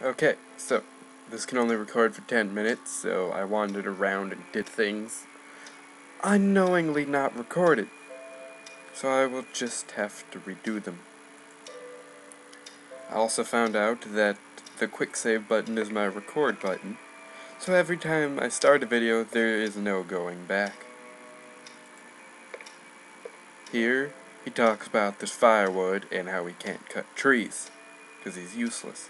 Okay, so this can only record for 10 minutes, so I wandered around and did things unknowingly not recorded. So I will just have to redo them. I also found out that the quick save button is my record button, so every time I start a video, there is no going back. Here, he talks about this firewood and how he can't cut trees, because he's useless.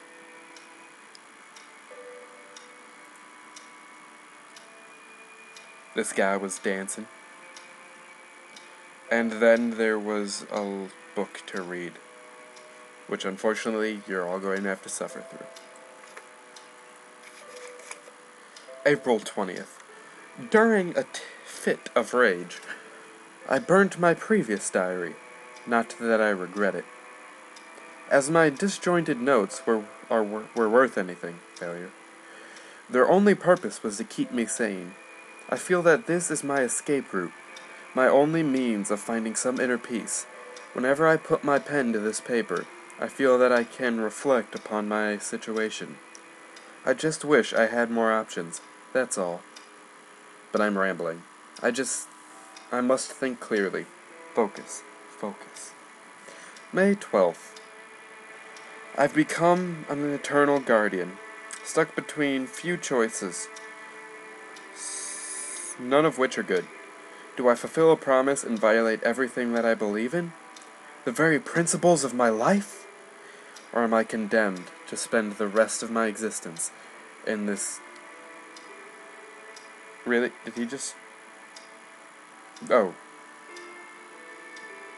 This guy was dancing. And then there was a book to read, which unfortunately you're all going to have to suffer through. April 20th. During a fit of rage, I burnt my previous diary, not that I regret it. As my disjointed notes were worth anything, failure. Their only purpose was to keep me sane. I feel that this is my escape route, my only means of finding some inner peace. Whenever I put my pen to this paper, I feel that I can reflect upon my situation. I just wish I had more options, that's all. But I'm rambling. I must think clearly. Focus. May 12th. I've become an eternal guardian, stuck between few choices, none of which are good. Do I fulfill a promise and violate everything that I believe in? The very principles of my life? Or am I condemned to spend the rest of my existence in this... Really? Did he just... Oh.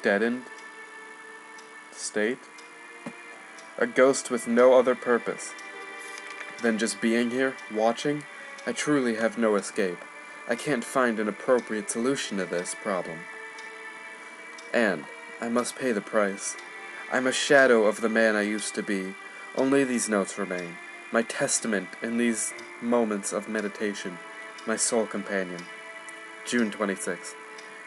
Deadened? State? A ghost with no other purpose than just being here, watching? I truly have no escape. I can't find an appropriate solution to this problem. And I must pay the price. I'm a shadow of the man I used to be. Only these notes remain. My testament in these moments of meditation. My sole companion. June 26th.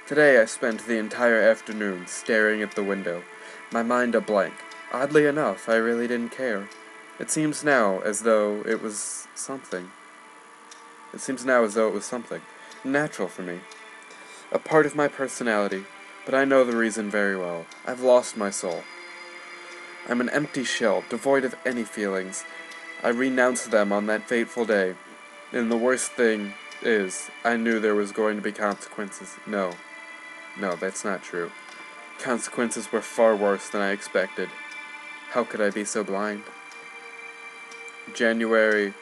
Today I spent the entire afternoon staring at the window, my mind a blank. Oddly enough, I really didn't care. It seems now as though it was something. Natural for me. A part of my personality, but I know the reason very well. I've lost my soul. I'm an empty shell, devoid of any feelings. I renounced them on that fateful day, and the worst thing is, I knew there was going to be consequences. No, that's not true. Consequences were far worse than I expected. How could I be so blind? January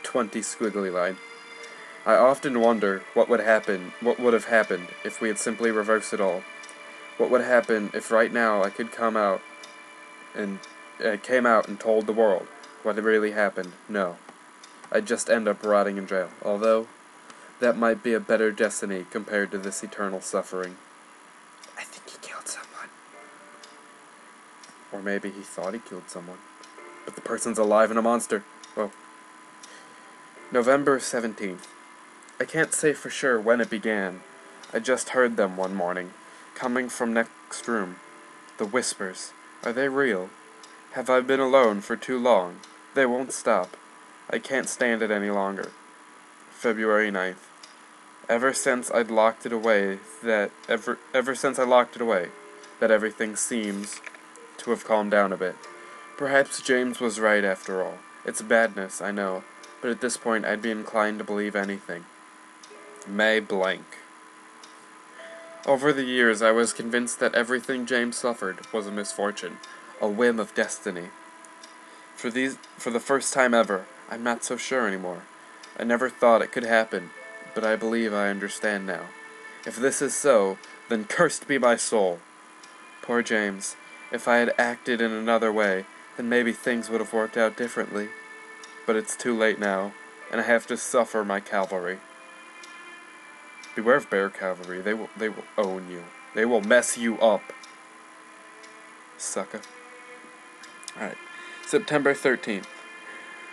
20 squiggly line. I often wonder what would have happened if we had simply reversed it all. What would happen if right now I could came out and told the world what had really happened? No. I'd just end up rotting in jail, although that might be a better destiny compared to this eternal suffering. I think he killed someone. Or maybe he thought he killed someone. But the person's alive and a monster. Whoa. November 17th. I can't say for sure when it began. I just heard them one morning, coming from next room. The whispers. Are they real? Have I been alone for too long? They won't stop. I can't stand it any longer. February 9th. Ever since I locked it away, that everything seems to have calmed down a bit. Perhaps James was right after all. It's badness, I know, but at this point I'd be inclined to believe anything. May blank. Over the years I was convinced that everything James suffered was a misfortune, a whim of destiny. For the first time ever, I'm not so sure anymore. I never thought it could happen, but I believe I understand now. If this is so, then cursed be my soul. Poor James. If I had acted in another way, then maybe things would have worked out differently. But it's too late now, and I have to suffer my cavalry. Beware of bear cavalry. They will own you. They will mess you up. Sucker. Alright. September 13th.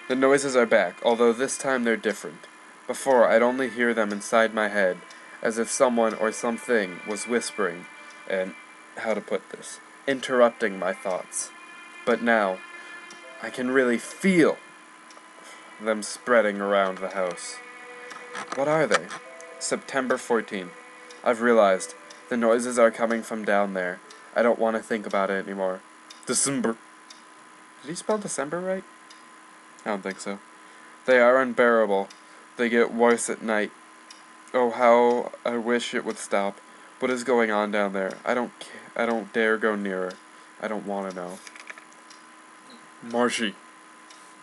The noises are back, although this time they're different. Before, I'd only hear them inside my head, as if someone or something was whispering, and, how to put this, interrupting my thoughts. But now, I can really feel them spreading around the house. What are they? September 14th. I've realized the noises are coming from down there. I don't want to think about it anymore. December. Did he spell December right? I don't think so. They are unbearable. They get worse at night. Oh, how I wish it would stop. What is going on down there? I don't dare go nearer. I don't want to know. Marshy. It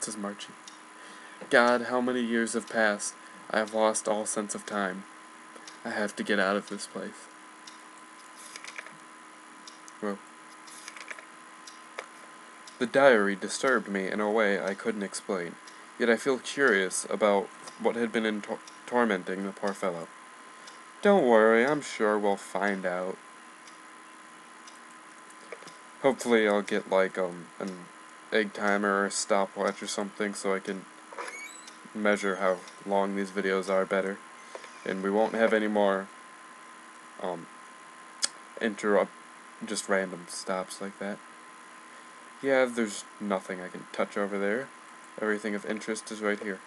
says Marchie. God, how many years have passed. I have lost all sense of time. I have to get out of this place. Whoa. The diary disturbed me in a way I couldn't explain, yet I feel curious about what had been tormenting the poor fellow. Don't worry, I'm sure we'll find out. Hopefully I'll get like an egg timer or a stopwatch or something so I can measure how long these videos are better. And we won't have any more just random stops like that. Yeah, there's nothing I can touch over there. Everything of interest is right here.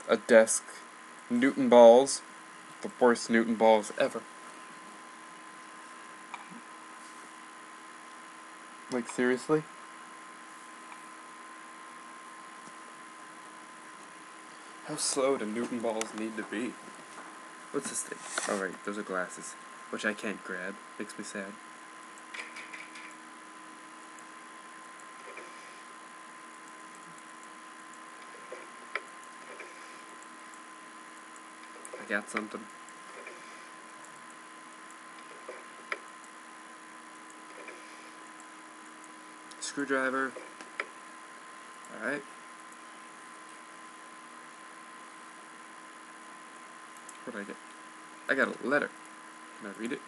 A desk, Newton balls, the worst Newton balls ever. Like, seriously? How slow do Newton balls need to be? What's this thing? Oh right, those are glasses, which I can't grab. Makes me sad. I got something. Screwdriver. Alright. What did I get? I got a letter. Can I read it?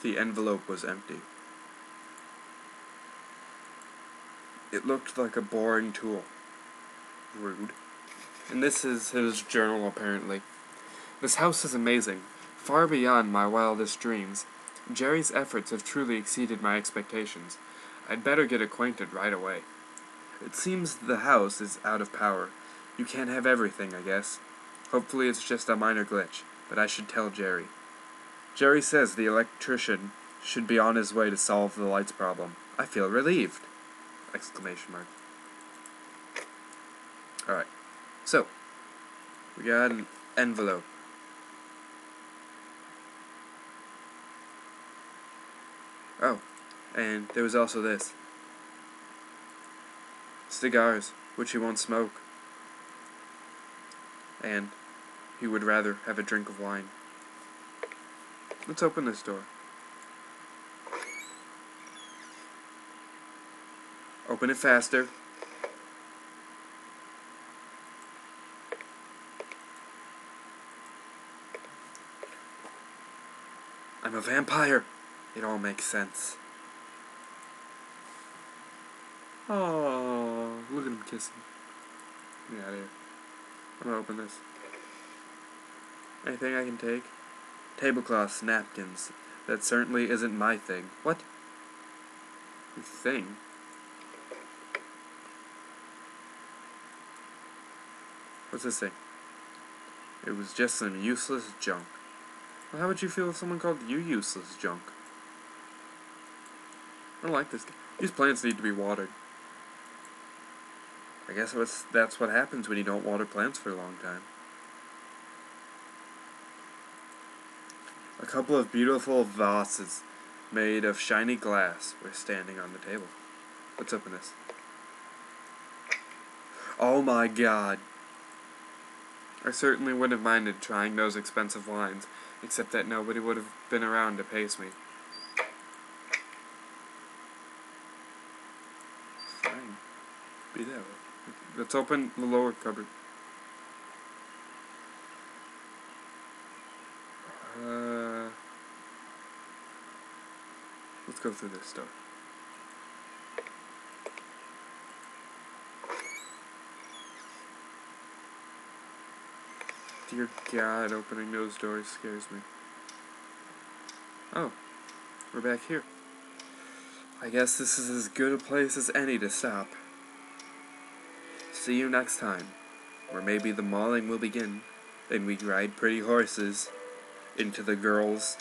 The envelope was empty. It looked like a boring tool. Rude. And this is his journal, apparently. This house is amazing, far beyond my wildest dreams. Jerry's efforts have truly exceeded my expectations. I'd better get acquainted right away. It seems the house is out of power. You can't have everything, I guess. Hopefully it's just a minor glitch, but I should tell Jerry. Jerry says the electrician should be on his way to solve the lights problem. I feel relieved! Exclamation mark. Alright, so, we got an envelope. Oh, and there was also this. Cigars, which he won't smoke. And he would rather have a drink of wine. Let's open this door. Open it faster. I'm a vampire. It all makes sense. Oh, look at him kissing. Get out of here. I'm gonna open this. Anything I can take? Tablecloths, napkins. That certainly isn't my thing. What? Your thing? What's this thing? It was just some useless junk. Well, how would you feel if someone called you useless junk? I don't like this guy. These plants need to be watered. I guess that's what happens when you don't water plants for a long time. A couple of beautiful vases made of shiny glass were standing on the table. Let's open this. Oh my god. I certainly wouldn't have minded trying those expensive wines, except that nobody would have been around to pace me. Fine. Be that way. Let's open the lower cupboard. Let's go through this door. Dear God, opening those doors scares me. Oh, we're back here. I guess this is as good a place as any to stop. See you next time, where maybe the mauling will begin, and we ride pretty horses into the girls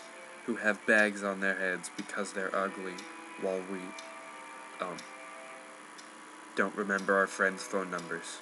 who have bags on their heads because they're ugly, while we, don't remember our friends' phone numbers.